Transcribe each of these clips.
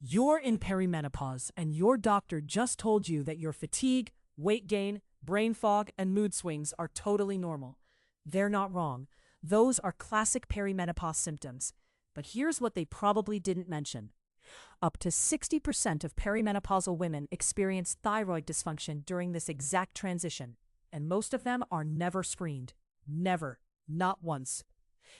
You're in perimenopause, and your doctor just told you that your fatigue, weight gain, brain fog, and mood swings are totally normal. They're not wrong. Those are classic perimenopause symptoms. But here's what they probably didn't mention. Up to 60% of perimenopausal women experience thyroid dysfunction during this exact transition, and most of them are never screened. Never. Not once.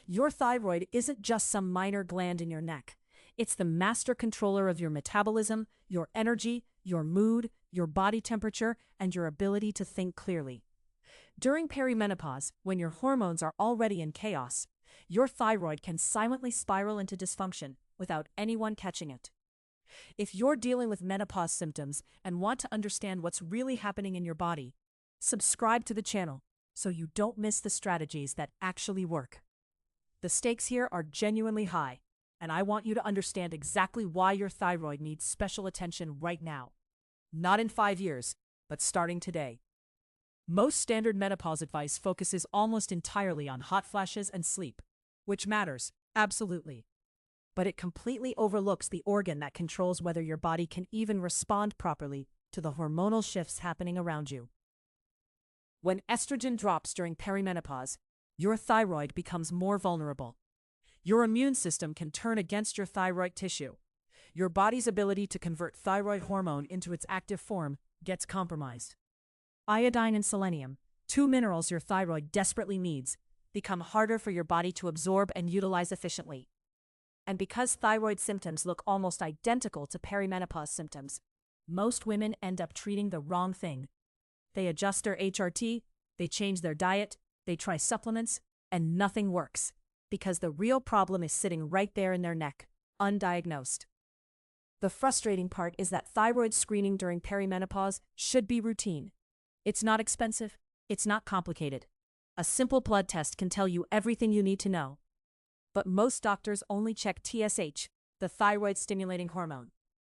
Your thyroid isn't just some minor gland in your neck. It's the master controller of your metabolism, your energy, your mood, your body temperature, and your ability to think clearly. During perimenopause, when your hormones are already in chaos, your thyroid can silently spiral into dysfunction without anyone catching it. If you're dealing with menopause symptoms and want to understand what's really happening in your body, subscribe to the channel so you don't miss the strategies that actually work. The stakes here are genuinely high, and I want you to understand exactly why your thyroid needs special attention right now. Not in 5 years, but starting today. Most standard menopause advice focuses almost entirely on hot flashes and sleep, which matters, absolutely. But it completely overlooks the organ that controls whether your body can even respond properly to the hormonal shifts happening around you. When estrogen drops during perimenopause, your thyroid becomes more vulnerable. Your immune system can turn against your thyroid tissue. Your body's ability to convert thyroid hormone into its active form gets compromised. Iodine and selenium, two minerals your thyroid desperately needs, become harder for your body to absorb and utilize efficiently. And because thyroid symptoms look almost identical to perimenopause symptoms, most women end up treating the wrong thing. They adjust their HRT, they change their diet, they try supplements, and nothing works, because the real problem is sitting right there in their neck, undiagnosed. The frustrating part is that thyroid screening during perimenopause should be routine. It's not expensive, it's not complicated. A simple blood test can tell you everything you need to know. But most doctors only check TSH, the thyroid-stimulating hormone,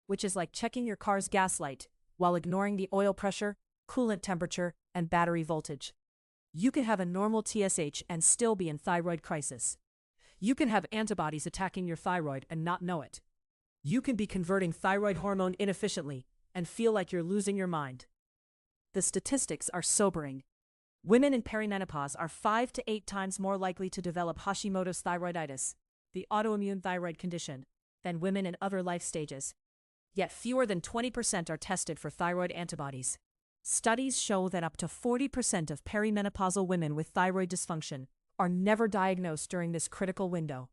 which is like checking your car's gas light, while ignoring the oil pressure, coolant temperature, and battery voltage. You can have a normal TSH and still be in thyroid crisis. You can have antibodies attacking your thyroid and not know it. You can be converting thyroid hormone inefficiently and feel like you're losing your mind. The statistics are sobering. Women in perimenopause are 5 to 8 times more likely to develop Hashimoto's thyroiditis, the autoimmune thyroid condition, than women in other life stages. Yet fewer than 20% are tested for thyroid antibodies. Studies show that up to 40% of perimenopausal women with thyroid dysfunction are never diagnosed during this critical window.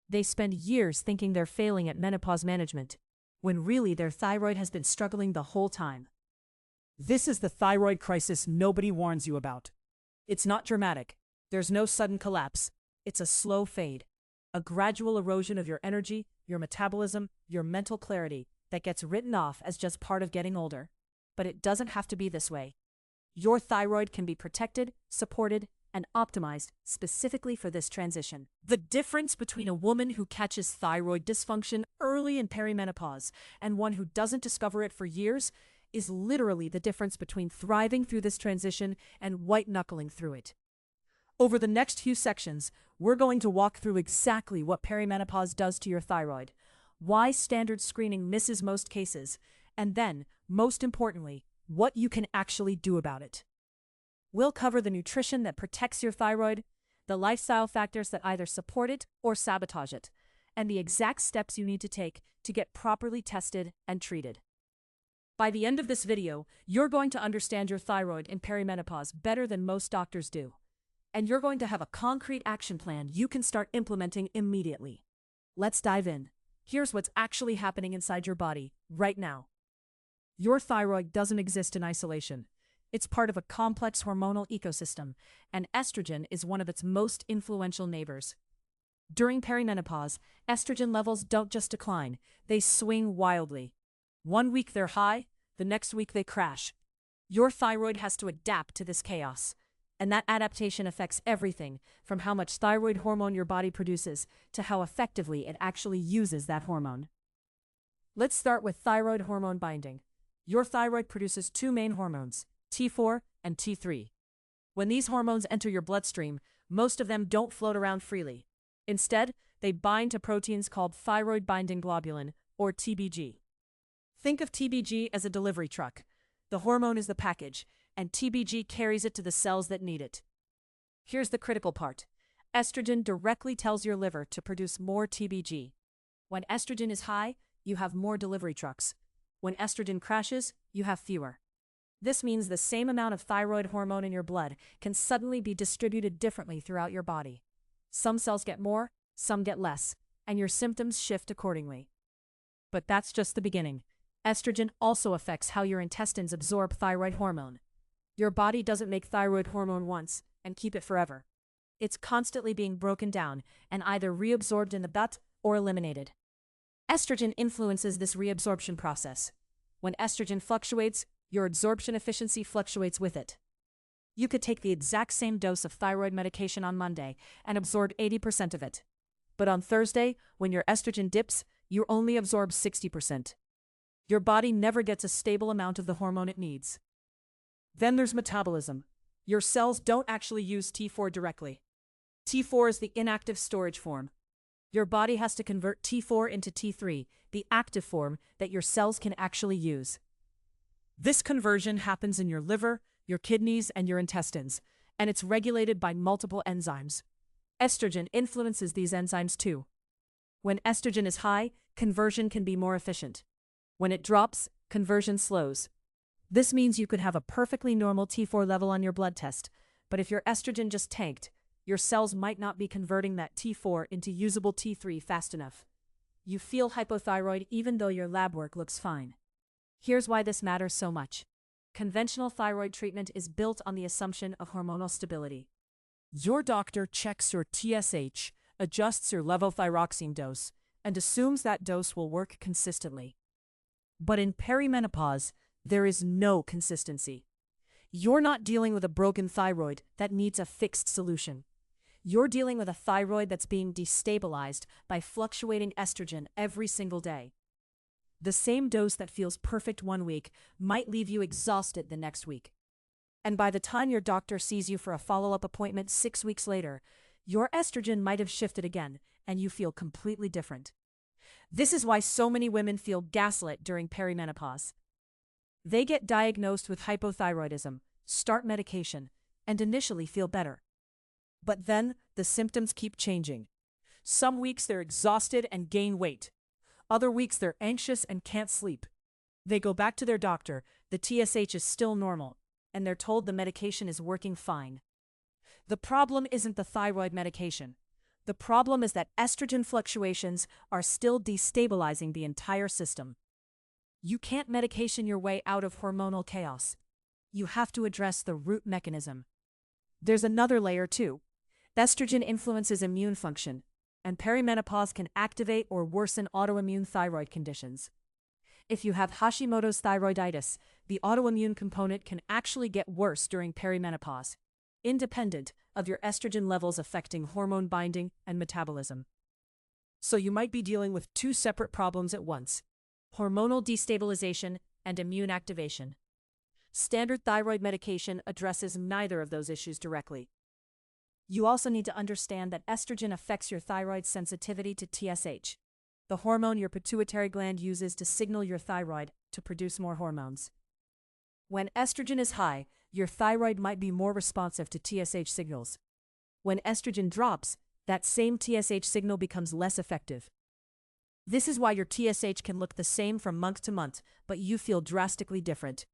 They spend years thinking they're failing at menopause management, when really their thyroid has been struggling the whole time. This is the thyroid crisis nobody warns you about. It's not dramatic. There's no sudden collapse. It's a slow fade. A gradual erosion of your energy, your metabolism, your mental clarity that gets written off as just part of getting older. But it doesn't have to be this way. Your thyroid can be protected, supported, and optimized specifically for this transition. The difference between a woman who catches thyroid dysfunction early in perimenopause and one who doesn't discover it for years is literally the difference between thriving through this transition and white-knuckling through it. Over the next few sections, we're going to walk through exactly what perimenopause does to your thyroid, why standard screening misses most cases, and then, most importantly, what you can actually do about it. We'll cover the nutrition that protects your thyroid, the lifestyle factors that either support it or sabotage it, and the exact steps you need to take to get properly tested and treated. By the end of this video, you're going to understand your thyroid in perimenopause better than most doctors do. And you're going to have a concrete action plan you can start implementing immediately. Let's dive in. Here's what's actually happening inside your body right now. Your thyroid doesn't exist in isolation. It's part of a complex hormonal ecosystem, and estrogen is one of its most influential neighbors. During perimenopause, estrogen levels don't just decline, they swing wildly. 1 week they're high, the next week they crash. Your thyroid has to adapt to this chaos, and that adaptation affects everything from how much thyroid hormone your body produces to how effectively it actually uses that hormone. Let's start with thyroid hormone binding. Your thyroid produces 2 main hormones, T4 and T3. When these hormones enter your bloodstream, most of them don't float around freely. Instead, they bind to proteins called thyroid binding globulin, or TBG. Think of TBG as a delivery truck. The hormone is the package, and TBG carries it to the cells that need it. Here's the critical part. Estrogen directly tells your liver to produce more TBG. When estrogen is high, you have more delivery trucks. When estrogen crashes, you have fewer. This means the same amount of thyroid hormone in your blood can suddenly be distributed differently throughout your body. Some cells get more, some get less, and your symptoms shift accordingly. But that's just the beginning. Estrogen also affects how your intestines absorb thyroid hormone. Your body doesn't make thyroid hormone once and keep it forever. It's constantly being broken down and either reabsorbed in the gut or eliminated. Estrogen influences this reabsorption process. When estrogen fluctuates, your absorption efficiency fluctuates with it. You could take the exact same dose of thyroid medication on Monday and absorb 80% of it. But on Thursday, when your estrogen dips, you only absorb 60%. Your body never gets a stable amount of the hormone it needs. Then there's metabolism. Your cells don't actually use T4 directly. T4 is the inactive storage form. Your body has to convert T4 into T3, the active form that your cells can actually use. This conversion happens in your liver, your kidneys, and your intestines, and it's regulated by multiple enzymes. Estrogen influences these enzymes too. When estrogen is high, conversion can be more efficient. When it drops, conversion slows. This means you could have a perfectly normal T4 level on your blood test, but if your estrogen just tanked, your cells might not be converting that T4 into usable T3 fast enough. You feel hypothyroid even though your lab work looks fine. Here's why this matters so much. Conventional thyroid treatment is built on the assumption of hormonal stability. Your doctor checks your TSH, adjusts your levothyroxine dose, and assumes that dose will work consistently. But in perimenopause, there is no consistency. You're not dealing with a broken thyroid that needs a fixed solution. You're dealing with a thyroid that's being destabilized by fluctuating estrogen every single day. The same dose that feels perfect one week might leave you exhausted the next week. And by the time your doctor sees you for a follow-up appointment 6 weeks later, your estrogen might have shifted again, and you feel completely different. This is why so many women feel gaslit during perimenopause. They get diagnosed with hypothyroidism, start medication, and initially feel better. But then, the symptoms keep changing. Some weeks they're exhausted and gain weight. Other weeks they're anxious and can't sleep. They go back to their doctor, the TSH is still normal, and they're told the medication is working fine. The problem isn't the thyroid medication. The problem is that estrogen fluctuations are still destabilizing the entire system. You can't medication your way out of hormonal chaos. You have to address the root mechanism. There's another layer too. Estrogen influences immune function, and perimenopause can activate or worsen autoimmune thyroid conditions. If you have Hashimoto's thyroiditis, the autoimmune component can actually get worse during perimenopause, independent of your estrogen levels affecting hormone binding and metabolism. So you might be dealing with two separate problems at once: hormonal destabilization and immune activation. Standard thyroid medication addresses neither of those issues directly. You also need to understand that estrogen affects your thyroid's sensitivity to TSH, the hormone your pituitary gland uses to signal your thyroid to produce more hormones. When estrogen is high, your thyroid might be more responsive to TSH signals. When estrogen drops, that same TSH signal becomes less effective. This is why your TSH can look the same from month to month, but you feel drastically different.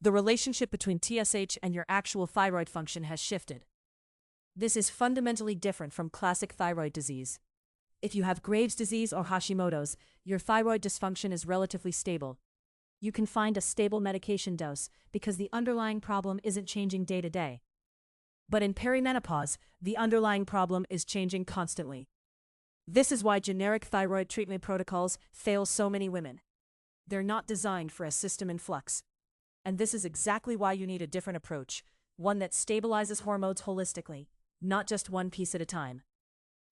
The relationship between TSH and your actual thyroid function has shifted. This is fundamentally different from classic thyroid disease. If you have Graves' disease or Hashimoto's, your thyroid dysfunction is relatively stable. You can find a stable medication dose because the underlying problem isn't changing day to day. But in perimenopause, the underlying problem is changing constantly. This is why generic thyroid treatment protocols fail so many women. They're not designed for a system in flux. And this is exactly why you need a different approach, one that stabilizes hormones holistically, not just one piece at a time.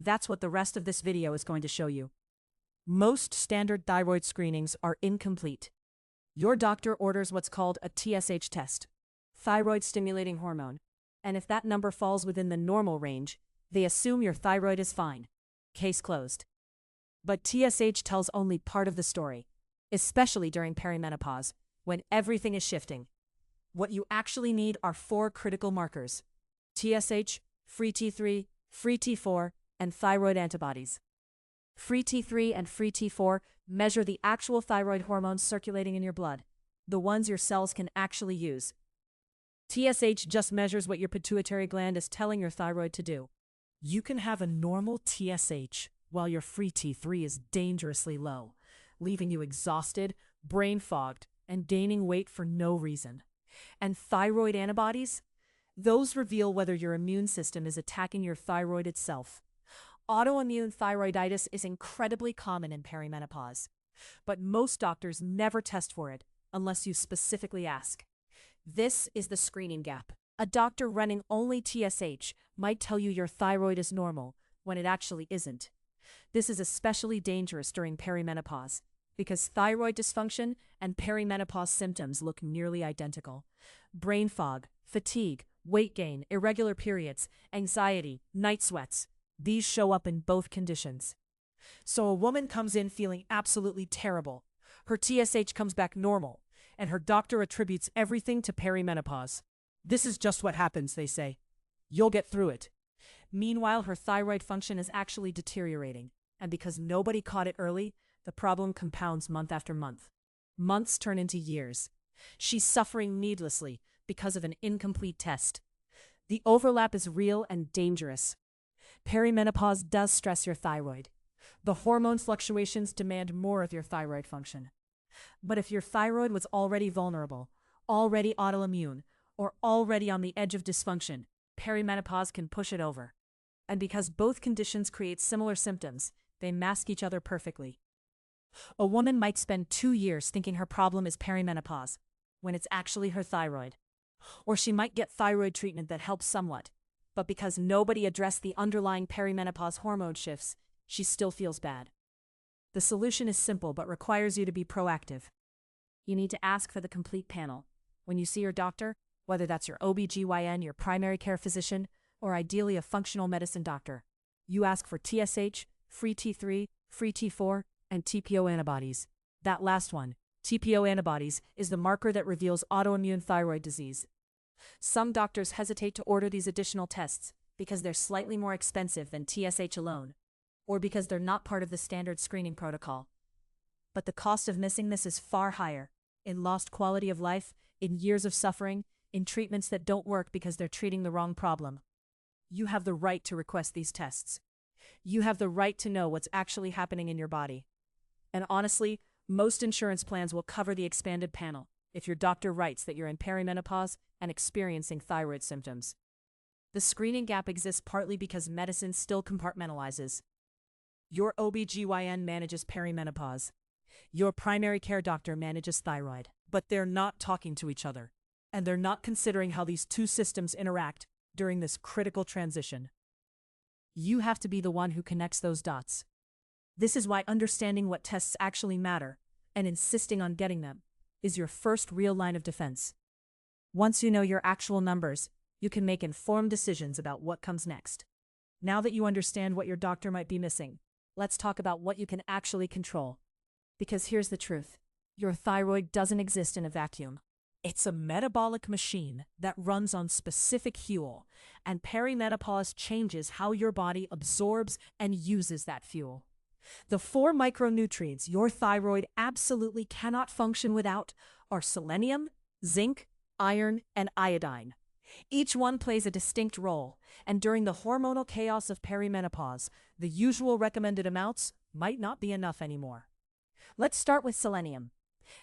That's what the rest of this video is going to show you. Most standard thyroid screenings are incomplete. Your doctor orders what's called a TSH test, thyroid stimulating hormone, and if that number falls within the normal range, they assume your thyroid is fine. Case closed. But TSH tells only part of the story, especially during perimenopause, when everything is shifting. What you actually need are 4 critical markers: TSH, free T3, free T4, and thyroid antibodies. Free T3 and free T4 measure the actual thyroid hormones circulating in your blood, the ones your cells can actually use. TSH just measures what your pituitary gland is telling your thyroid to do. You can have a normal TSH while your free T3 is dangerously low, leaving you exhausted, brain-fogged, and gaining weight for no reason. And thyroid antibodies? Those reveal whether your immune system is attacking your thyroid itself. Autoimmune thyroiditis is incredibly common in perimenopause, but most doctors never test for it unless you specifically ask. This is the screening gap. A doctor running only TSH might tell you your thyroid is normal when it actually isn't. This is especially dangerous during perimenopause because thyroid dysfunction and perimenopause symptoms look nearly identical. Brain fog, fatigue, weight gain, irregular periods, anxiety, night sweats. These show up in both conditions. So a woman comes in feeling absolutely terrible. Her TSH comes back normal, and her doctor attributes everything to perimenopause. This is just what happens, they say. You'll get through it. Meanwhile, her thyroid function is actually deteriorating, and because nobody caught it early, the problem compounds month after month. Months turn into years. She's suffering needlessly because of an incomplete test. The overlap is real and dangerous. Perimenopause does stress your thyroid. The hormone fluctuations demand more of your thyroid function. But if your thyroid was already vulnerable, already autoimmune, or already on the edge of dysfunction, perimenopause can push it over. And because both conditions create similar symptoms, they mask each other perfectly. A woman might spend 2 years thinking her problem is perimenopause, when it's actually her thyroid. Or she might get thyroid treatment that helps somewhat, but because nobody addressed the underlying perimenopause hormone shifts, she still feels bad. The solution is simple but requires you to be proactive. You need to ask for the complete panel. When you see your doctor, whether that's your OB/GYN, your primary care physician, or ideally a functional medicine doctor, you ask for TSH, free T3, free T4, and TPO antibodies. That last one, TPO antibodies, is the marker that reveals autoimmune thyroid disease. Some doctors hesitate to order these additional tests because they're slightly more expensive than TSH alone, or because they're not part of the standard screening protocol. But the cost of missing this is far higher, in lost quality of life, in years of suffering, in treatments that don't work because they're treating the wrong problem. You have the right to request these tests. You have the right to know what's actually happening in your body. And honestly, most insurance plans will cover the expanded panel if your doctor writes that you're in perimenopause and experiencing thyroid symptoms. The screening gap exists partly because medicine still compartmentalizes. Your OB/GYN manages perimenopause. Your primary care doctor manages thyroid. But they're not talking to each other, and they're not considering how these two systems interact during this critical transition. You have to be the one who connects those dots. This is why understanding what tests actually matter and insisting on getting them is your first real line of defense. Once you know your actual numbers, you can make informed decisions about what comes next. Now that you understand what your doctor might be missing, let's talk about what you can actually control. Because here's the truth. Your thyroid doesn't exist in a vacuum. It's a metabolic machine that runs on specific fuel, and perimenopause changes how your body absorbs and uses that fuel. The 4 micronutrients your thyroid absolutely cannot function without are selenium, zinc, iron, and iodine. Each one plays a distinct role, and during the hormonal chaos of perimenopause, the usual recommended amounts might not be enough anymore. Let's start with selenium.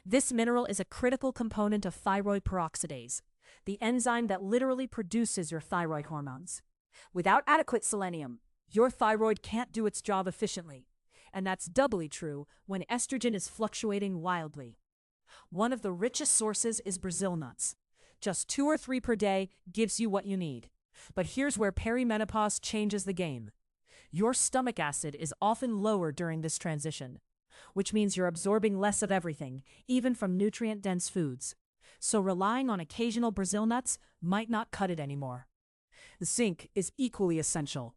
This mineral is a critical component of thyroid peroxidase, the enzyme that literally produces your thyroid hormones. Without adequate selenium, your thyroid can't do its job efficiently, and that's doubly true when estrogen is fluctuating wildly. One of the richest sources is Brazil nuts. Just 2 or 3 per day gives you what you need. But here's where perimenopause changes the game. Your stomach acid is often lower during this transition, which means you're absorbing less of everything, even from nutrient-dense foods. So relying on occasional Brazil nuts might not cut it anymore. Zinc is equally essential.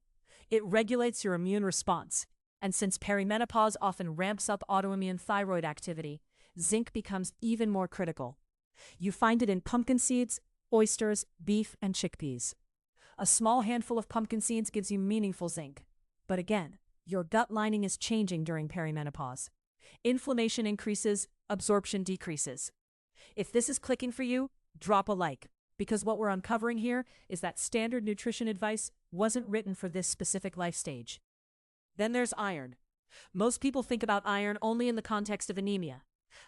It regulates your immune response, And since perimenopause often ramps up autoimmune thyroid activity, zinc becomes even more critical. You find it in pumpkin seeds, oysters, beef, and chickpeas. A small handful of pumpkin seeds gives you meaningful zinc. But again, your gut lining is changing during perimenopause. Inflammation increases, absorption decreases. If this is clicking for you, drop a like, because what we're uncovering here is that standard nutrition advice wasn't written for this specific life stage. Then there's iron. Most people think about iron only in the context of anemia,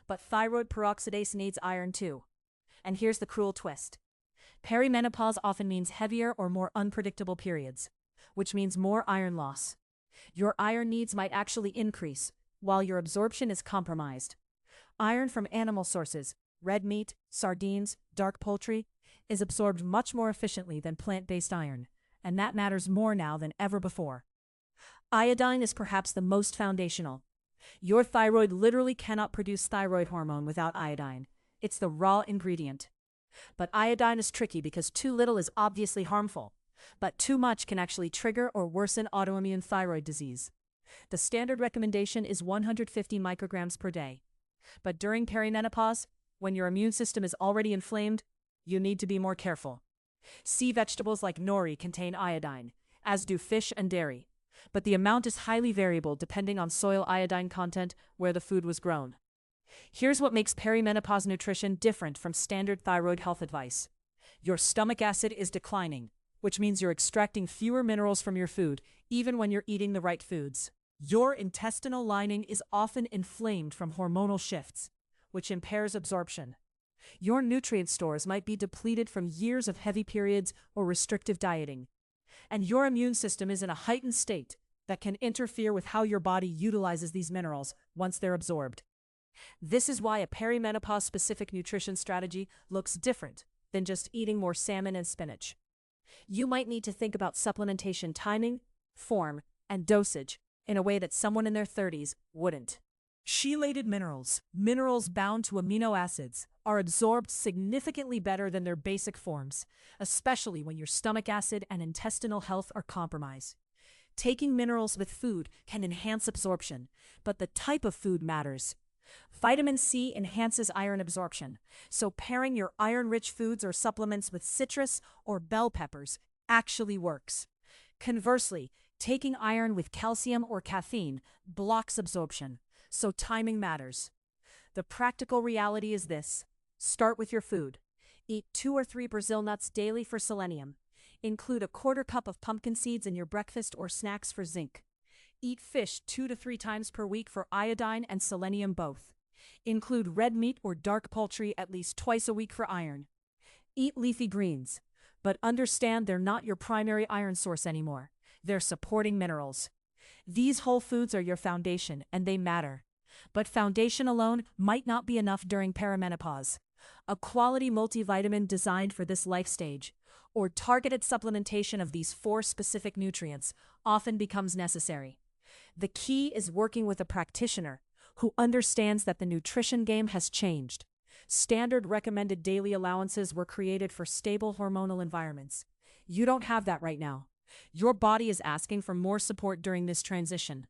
but thyroid peroxidase needs iron too. And here's the cruel twist. Perimenopause often means heavier or more unpredictable periods, which means more iron loss. Your iron needs might actually increase, while your absorption is compromised. Iron from animal sources, red meat, sardines, dark poultry, is absorbed much more efficiently than plant-based iron, and that matters more now than ever before. Iodine is perhaps the most foundational. Your thyroid literally cannot produce thyroid hormone without iodine. It's the raw ingredient. But iodine is tricky because too little is obviously harmful, but too much can actually trigger or worsen autoimmune thyroid disease. The standard recommendation is 150 micrograms per day. But during perimenopause, when your immune system is already inflamed, you need to be more careful. Sea vegetables like nori contain iodine, as do fish and dairy, but the amount is highly variable depending on soil iodine content where the food was grown. Here's what makes perimenopause nutrition different from standard thyroid health advice. Your stomach acid is declining, which means you're extracting fewer minerals from your food, even when you're eating the right foods. Your intestinal lining is often inflamed from hormonal shifts, which impairs absorption. Your nutrient stores might be depleted from years of heavy periods or restrictive dieting. And your immune system is in a heightened state that can interfere with how your body utilizes these minerals once they're absorbed. This is why a perimenopause-specific nutrition strategy looks different than just eating more salmon and spinach. You might need to think about supplementation timing, form, and dosage in a way that someone in their 30s wouldn't. Chelated minerals, minerals bound to amino acids, are absorbed significantly better than their basic forms, especially when your stomach acid and intestinal health are compromised. Taking minerals with food can enhance absorption, but the type of food matters. Vitamin C enhances iron absorption, so pairing your iron-rich foods or supplements with citrus or bell peppers actually works. Conversely, taking iron with calcium or caffeine blocks absorption, so timing matters. The practical reality is this. Start with your food. Eat 2 or 3 Brazil nuts daily for selenium. Include a quarter cup of pumpkin seeds in your breakfast or snacks for zinc. Eat fish 2 to 3 times per week for iodine and selenium both. Include red meat or dark poultry at least twice a week for iron. Eat leafy greens, but understand they're not your primary iron source anymore. They're supporting minerals. These whole foods are your foundation, and they matter. But foundation alone might not be enough during perimenopause. A quality multivitamin designed for this life stage, or targeted supplementation of these 4 specific nutrients, often becomes necessary. The key is working with a practitioner who understands that the nutrition game has changed. Standard recommended daily allowances were created for stable hormonal environments. You don't have that right now. Your body is asking for more support during this transition.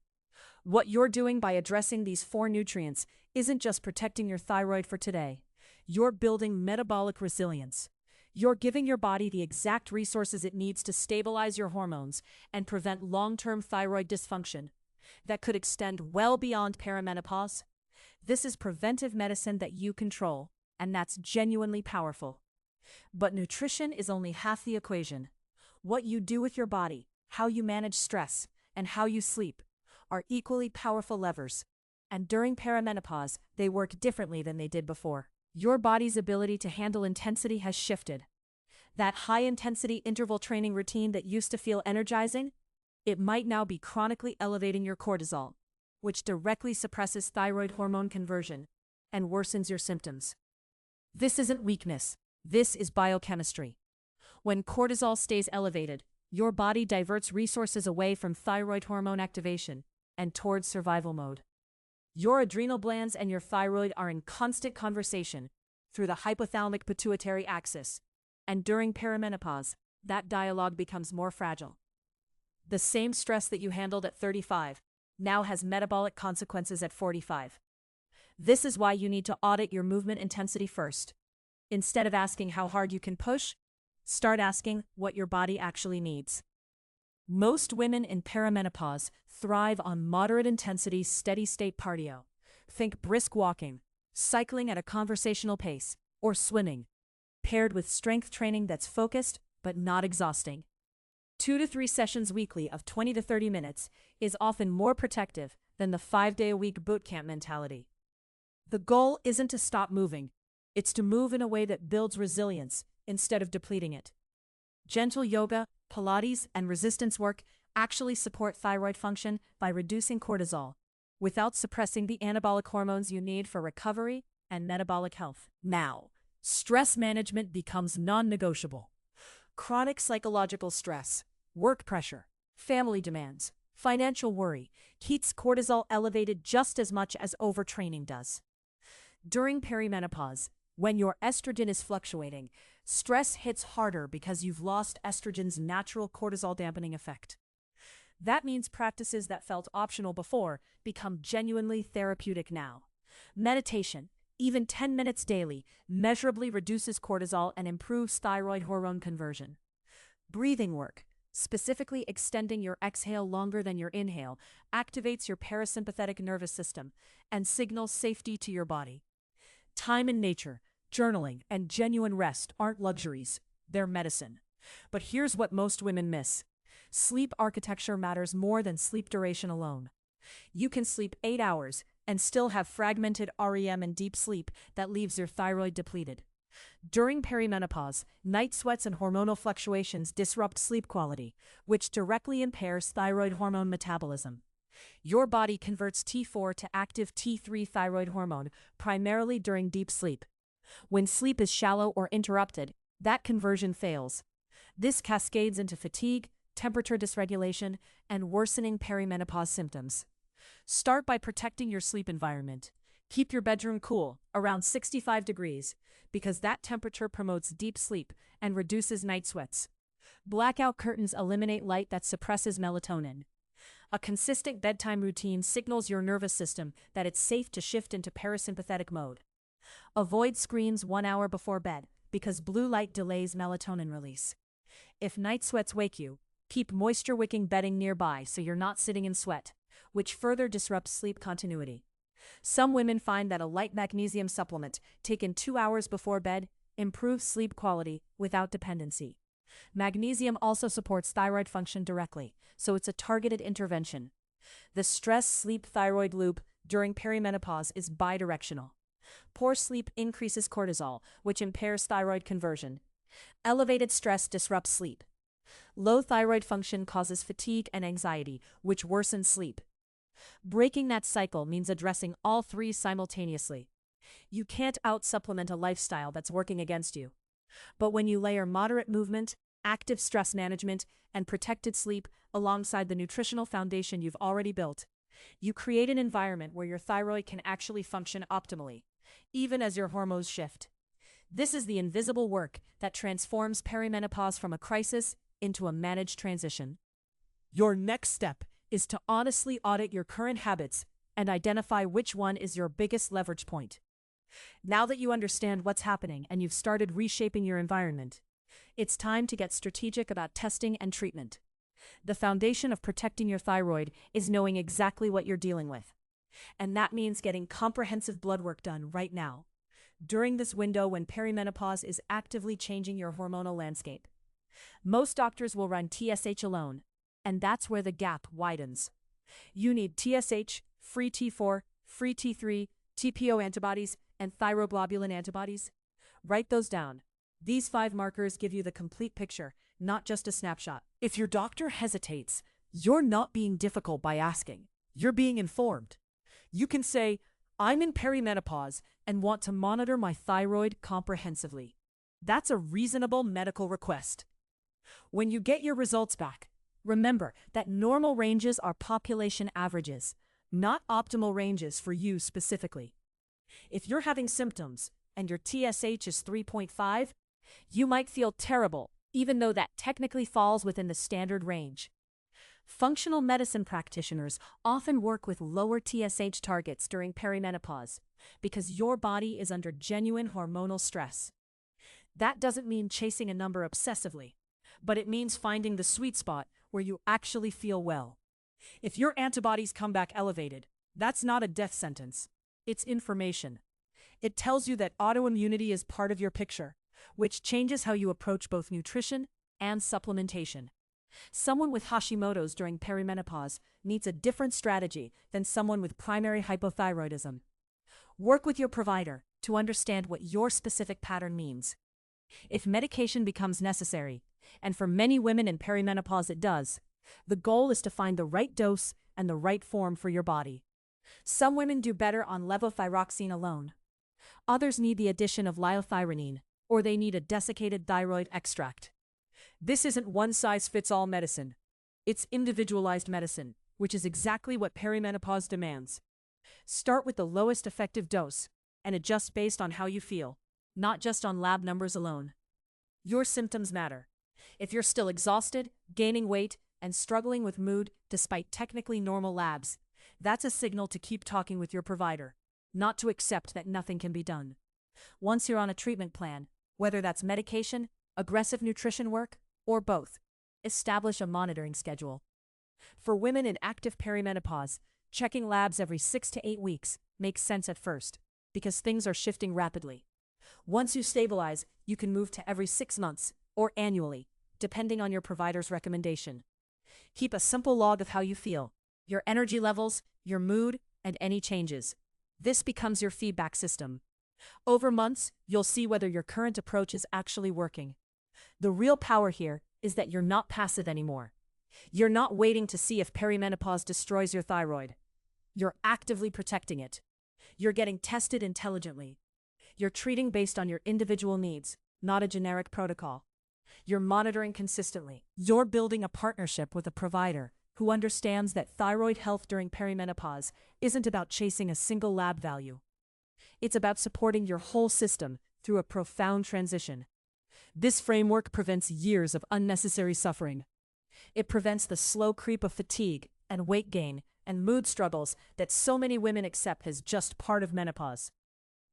What you're doing by addressing these 4 nutrients isn't just protecting your thyroid for today. You're building metabolic resilience. You're giving your body the exact resources it needs to stabilize your hormones and prevent long-term thyroid dysfunction that could extend well beyond perimenopause. This is preventive medicine that you control, and that's genuinely powerful. But nutrition is only half the equation. What you do with your body, how you manage stress, and how you sleep are equally powerful levers. And during perimenopause, they work differently than they did before. Your body's ability to handle intensity has shifted. That high-intensity interval training routine that used to feel energizing, it might now be chronically elevating your cortisol, which directly suppresses thyroid hormone conversion and worsens your symptoms. This isn't weakness. This is biochemistry. When cortisol stays elevated, your body diverts resources away from thyroid hormone activation and towards survival mode. Your adrenal glands and your thyroid are in constant conversation through the hypothalamic pituitary axis, and during perimenopause, that dialogue becomes more fragile. The same stress that you handled at 35 now has metabolic consequences at 45. This is why you need to audit your movement intensity first. Instead of asking how hard you can push, start asking what your body actually needs. Most women in perimenopause thrive on moderate intensity, steady state cardio. Think brisk walking, cycling at a conversational pace, or swimming, paired with strength training that's focused but not exhausting. 2 to 3 sessions weekly of 20 to 30 minutes is often more protective than the 5-day-a-week boot camp mentality. The goal isn't to stop moving, it's to move in a way that builds resilience instead of depleting it. Gentle yoga, Pilates, and resistance work actually support thyroid function by reducing cortisol, without suppressing the anabolic hormones you need for recovery and metabolic health. Now, stress management becomes non-negotiable. Chronic psychological stress, work pressure, family demands, financial worry keeps cortisol elevated just as much as overtraining does. During perimenopause, when your estrogen is fluctuating, stress hits harder because you've lost estrogen's natural cortisol dampening effect. That means practices that felt optional before become genuinely therapeutic now. Meditation, even 10 minutes daily, measurably reduces cortisol and improves thyroid hormone conversion. Breathing work, specifically extending your exhale longer than your inhale, activates your parasympathetic nervous system and signals safety to your body. Time in nature, journaling, and genuine rest aren't luxuries, they're medicine. But here's what most women miss. Sleep architecture matters more than sleep duration alone. You can sleep 8 hours and still have fragmented REM and deep sleep that leaves your thyroid depleted. During perimenopause, night sweats and hormonal fluctuations disrupt sleep quality, which directly impairs thyroid hormone metabolism. Your body converts T4 to active T3 thyroid hormone primarily during deep sleep. When sleep is shallow or interrupted, that conversion fails. This cascades into fatigue, temperature dysregulation, and worsening perimenopause symptoms. Start by protecting your sleep environment. Keep your bedroom cool, around 65 degrees, because that temperature promotes deep sleep and reduces night sweats. Blackout curtains eliminate light that suppresses melatonin. A consistent bedtime routine signals your nervous system that it's safe to shift into parasympathetic mode. Avoid screens 1 hour before bed, because blue light delays melatonin release. If night sweats wake you, keep moisture-wicking bedding nearby so you're not sitting in sweat, which further disrupts sleep continuity. Some women find that a light magnesium supplement taken 2 hours before bed improves sleep quality without dependency. Magnesium also supports thyroid function directly, so it's a targeted intervention. The stress-sleep thyroid loop during perimenopause is bidirectional. Poor sleep increases cortisol, which impairs thyroid conversion. Elevated stress disrupts sleep. Low thyroid function causes fatigue and anxiety, which worsens sleep. Breaking that cycle means addressing all three simultaneously. You can't out-supplement a lifestyle that's working against you. But when you layer moderate movement, active stress management, and protected sleep alongside the nutritional foundation you've already built, you create an environment where your thyroid can actually function optimally, even as your hormones shift. This is the invisible work that transforms perimenopause from a crisis into a managed transition. Your next step is to honestly audit your current habits and identify which one is your biggest leverage point. Now that you understand what's happening and you've started reshaping your environment, it's time to get strategic about testing and treatment. The foundation of protecting your thyroid is knowing exactly what you're dealing with. And that means getting comprehensive blood work done right now, during this window when perimenopause is actively changing your hormonal landscape. Most doctors will run TSH alone, and that's where the gap widens. You need TSH, free T4, free T3, TPO antibodies, and thyroglobulin antibodies. Write those down. These 5 markers give you the complete picture, not just a snapshot. If your doctor hesitates, you're not being difficult by asking. You're being informed. You can say, "I'm in perimenopause and want to monitor my thyroid comprehensively." That's a reasonable medical request. When you get your results back, remember that normal ranges are population averages, not optimal ranges for you specifically. If you're having symptoms and your TSH is 3.5, you might feel terrible, even though that technically falls within the standard range. Functional medicine practitioners often work with lower TSH targets during perimenopause because your body is under genuine hormonal stress. That doesn't mean chasing a number obsessively, but it means finding the sweet spot where you actually feel well. If your antibodies come back elevated, that's not a death sentence. It's information. It tells you that autoimmunity is part of your picture, which changes how you approach both nutrition and supplementation. Someone with Hashimoto's during perimenopause needs a different strategy than someone with primary hypothyroidism. Work with your provider to understand what your specific pattern means. If medication becomes necessary, and for many women in perimenopause it does, the goal is to find the right dose and the right form for your body. Some women do better on levothyroxine alone. Others need the addition of liothyronine, or they need a desiccated thyroid extract. This isn't one-size-fits-all medicine. It's individualized medicine, which is exactly what perimenopause demands. Start with the lowest effective dose and adjust based on how you feel, not just on lab numbers alone. Your symptoms matter. If you're still exhausted, gaining weight, and struggling with mood despite technically normal labs, that's a signal to keep talking with your provider, not to accept that nothing can be done. Once you're on a treatment plan, whether that's medication, aggressive nutrition work, or both, establish a monitoring schedule. For women in active perimenopause, checking labs every 6 to 8 weeks makes sense at first, because things are shifting rapidly. Once you stabilize, you can move to every 6 months or annually, depending on your provider's recommendation. Keep a simple log of how you feel, your energy levels, your mood, and any changes. This becomes your feedback system. Over months, you'll see whether your current approach is actually working. The real power here is that you're not passive anymore. You're not waiting to see if perimenopause destroys your thyroid. You're actively protecting it. You're getting tested intelligently. You're treating based on your individual needs, not a generic protocol. You're monitoring consistently. You're building a partnership with a provider who understands that thyroid health during perimenopause isn't about chasing a single lab value. It's about supporting your whole system through a profound transition. This framework prevents years of unnecessary suffering. It prevents the slow creep of fatigue and weight gain and mood struggles that so many women accept as just part of menopause.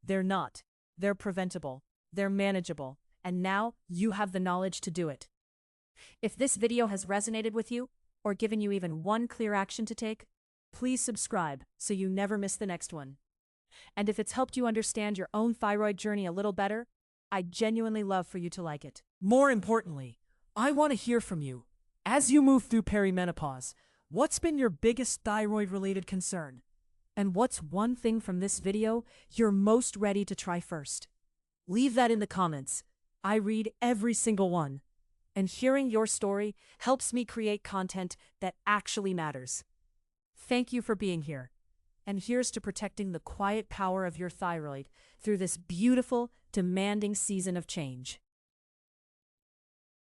They're not. They're preventable. They're manageable. And now you have the knowledge to do it. If this video has resonated with you, or given you even one clear action to take, please subscribe so you never miss the next one. And if it's helped you understand your own thyroid journey a little better, I'd genuinely love for you to like it. More importantly, I want to hear from you. As you move through perimenopause, what's been your biggest thyroid-related concern? And what's one thing from this video you're most ready to try first? Leave that in the comments. I read every single one. And hearing your story helps me create content that actually matters. Thank you for being here. And here's to protecting the quiet power of your thyroid through this beautiful, demanding season of change.